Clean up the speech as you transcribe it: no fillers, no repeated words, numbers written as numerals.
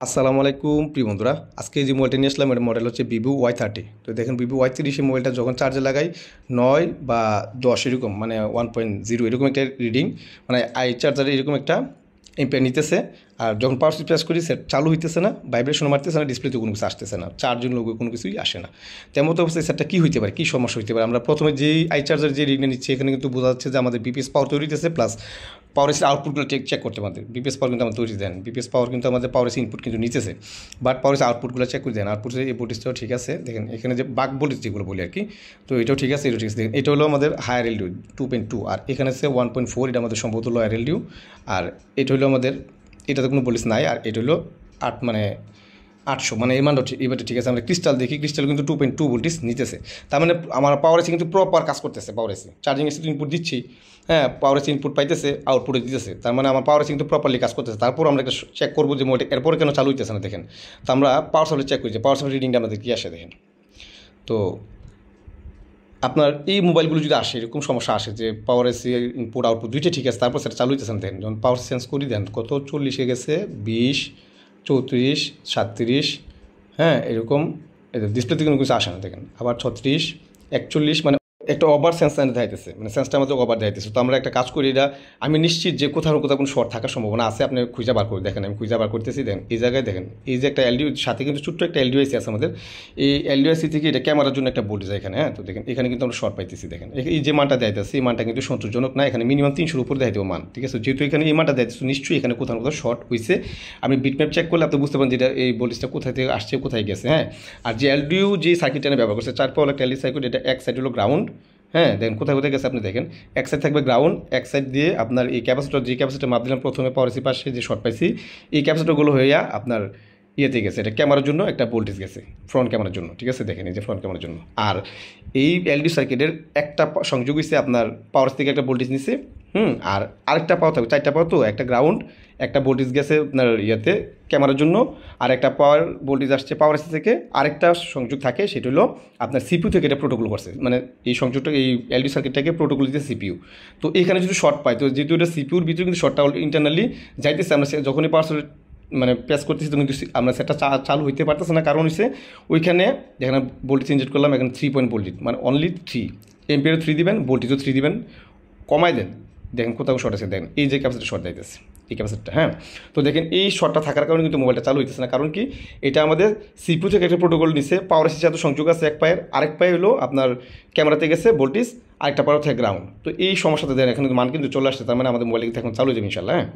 আসসালামু আলাইকুম প্রিয় বন্ধুরা, আজকে যে মোবাইলটা নিয়ে আসলাম এটা মডেল হচ্ছে ভিভো Y30। তো দেখেন ভিভো Y30 এই মোবাইলটা যখন চার্জে লাগাই 9 বা 10 এরকম মানে 1.0 এরকম একটা রিডিং, মানে আই চার্জারে এরকম একটা এম্পিয়ার নিতেছে। আর যখন পাওয়ার সুইচ প্রেস করি সেট চালু হইতেছে না, ভাইব্রেশন মারতেছে না, ডিসপ্লেতে কোনো কিছু আসতেছে না, চার্জিং লোগো কোনো কিছুই আসে না। তেমন তো অবস্থায় সেটটা কী হইতে পারে, কী সমস্যা হইতে পারে? আমরা প্রথমে যেই আই চার্জার যে রিডিংটা নিচ্ছি এখানে কিন্তু বোঝা যাচ্ছে যে আমাদের বিপিএস পাওয়ার তৈরি হইতেছে, প্লাস পাওয়ার এসে আউটপুটগুলো চেক করতে আমাদের বিপিএস পাওয়ার কিন্তু আমাদের তৈরি দেন, বিপিএস পাওয়ার কিন্তু আমাদের পাওয়ার এসে ইনপুট কিন্তু নিতেছে, বাট পাওয়ার এসে আউটপুটগুলো চেক করে দেন। আউটপুটের এই ভোল্টেজটাও ঠিক আছে, দেখেন এখানে যে বাক ভোল্টেজ যেগুলো বলি আর কি, তো এটাও ঠিক আছে, এটাও ঠিক আছে। দেখেন এটা হলো আমাদের হায়ার এলডিউ 2.2, আর এখানে আছে 1.4, এটা আমাদের সম্ভবত লোয়ার এলডিউ। আর এটা হলো আমাদের, এটাতে কোনো ভোল্টেজ নাই। আর এটা হলো 8 মানে 800, মানে এই মানটা এবারে ঠিক আছে। আমরা ক্রিস্টাল দেখি, ক্রিস্টাল কিন্তু 2.2 ভোল্টেজ নিতেছে, তার মানে আমার পাওয়ার এসে কিন্তু প্রপার কাজ করতেছে। পাওয়ার এসে চার্জিং এসে ইনপুট দিচ্ছি, হ্যাঁ পাওয়ার এসে ইনপুট পাইতেছে, আউটপুটে দিতেছে, তার মানে আমার পাওয়ার এসে কিন্তু প্রপারলি কাজ করতেছে। তারপর আমরা একটা চেক করবো যে মোটে এরপরে কেন চালু হইতেছে না। দেখেন তো আমরা পাওয়ার সাপ্লাই চেক করি যে পাওয়ার সাপ্লাই রিডিংটা আমাদের কী আসে। দেখেন তো আপনার এই মোবাইলগুলো যদি আসে এরকম সমস্যা আসে যে পাওয়ার এসে ইনপুট আউটপুট দুইটা ঠিক আছে, তারপর সেটা চালু হইতেছে না। দেখেন যখন পাওয়ার চেঞ্জ করি দেন কত 40 গেছে, 20, 34, 37, হ্যাঁ এরকম ডিসপ্লেতে কোনো কিছু আসে না। দেখেন আবার 36, 41, মানে একটা ওভার সেন্স দেখাইতেছে, মানে সেন্সটা আমাদের ওভার দেখাইতেছে। তো আমরা একটা কাজ করি, এটা আমি নিশ্চিত যে কোথাও কোথাও কোনো শর্ট থাকার সম্ভাবনা আছে। আপনি খুঁজে বার করে দেখেন, আমি খুঁজে বার করতেছি। দেখেন এই জায়গায় দেখেন এই যে একটা এলডিও সাথে কিন্তু ছোট্ট একটা এলডিওআইসি আছে আমাদের। এই এলডিওআইসি থেকে এটা ক্যামেরার জন্য একটা বোল্টেজ এখানে, হ্যাঁ তো দেখেন এখানে কিন্তু আমরা শর্ট পাইতেছি। দেখেন এই যে মানটা দেখাইতেছে এই মানটা কিন্তু সন্তোষজনক না, এখানে মিনিমাম 300-র উপরে দেখাইতে মান, ঠিক আছে। যেহেতু এখানে এই মানটা দেখাইতেছে নিশ্চয়ই এখানে কোথাও কোথাও শর্ট হয়েছে। আমি বিটম্যাপ চেক করলে আপনি বুঝতে পারেন যেটা এই ভোল্টেজটা কোথায় থেকে আসছে কোথায় গেছে, হ্যাঁ। আর যে এলডিও যে সার্কিটটা ব্যবহার করছে 4 পাওয়ার একটা এলডি সার্কিট, এটা এক সাইড হলো গ্রাউন্ড, হ্যাঁ দেখেন কোথায় কোথায় গেছে আপনি দেখেন। এক সাইড থাকবে গ্রাউন্ড, এক সাইড দিয়ে আপনার এই ক্যাপাসিটর, যে ক্যাপাসিটর মাপ দিলাম প্রথমে পাওয়ার এসি পাশে যে শর্ট পাইছি, এই ক্যাপাসিটরগুলো হইয়া আপনার ইয়েতে গেছে, এটা ক্যামেরার জন্য একটা ভোল্টেজ গেছে, ফ্রন্ট ক্যামেরার জন্য, ঠিক আছে। দেখেন এই যে ফ্রন্ট ক্যামেরার জন্য। আর এই এলডি সার্কিটের একটা সংযোগ হয়েছে আপনার পাওয়ার থেকে একটা ভোল্টেজ নিচ্ছে, আর আরেকটা পাওয়ার থাকবে, 4টা পাওয়ার, তো একটা গ্রাউন্ড, একটা ভোল্টেজ গেছে আপনার ইয়েতে ক্যামেরার জন্য, আর একটা পাওয়ার ভোল্টেজ আসছে পাওয়ার এসি থেকে, আরেকটা সংযোগ থাকে সেটা হলো আপনার সিপিইউ থেকে এটা প্রোটোকল করছে, মানে এই সংযোগটা এই এলডি সার্কিটটাকে প্রোটোকল দিচ্ছে সিপিইউ। তো এখানে যদি শর্ট পাই, তো যেহেতু এটা সিপিইউর ভিতরে কিন্তু শর্টটা ইন্টারনালি যাইতেছে, আমরা যখনই পাওয়ার মানে প্রেস করতেছি তখন কিন্তু আমরা সেটা চালু হইতে পারতেছে না, কারণ হচ্ছে ওইখানে যেখানে ভোল্টেজ ইনজেক্ট করলাম এখানে 3 পয়েন্ট ভোল্টেজ, মানে অনলি 3 এম্পিয়ারও 3 দিবেন, ভোল্টেজও 3 দিবেন, কমাই দেন। দেখেন কোথাও শর্ট আছে, দেখেন এই যে ক্যাপাসিটি শর্ট যাইতেছে, এই ক্যাপাসিটিটা, হ্যাঁ। তো দেখেন এই শর্টটা থাকার কারণে কিন্তু মোবাইলটা চালু হইতেছে না, কারণ কি এটা আমাদের সিপিইউ থেকে একটা প্রোটোকল নিছে, পাওয়ার এসির সাথে সংযোগ আছে এক পায়ের, আরেক পায়ে হলো আপনার ক্যামেরাতে গেছে ভোল্টেজ, আরেকটা পাওয়ার থেকে গ্রাউন্ড। তো এই সমস্যাটা দেন এখানে মান কিন্তু চলে আসছে, তার মানে আমাদের মোবাইল কিন্তু এখন চালু হয়ে যাবে ইনশাল্লাহ, হ্যাঁ।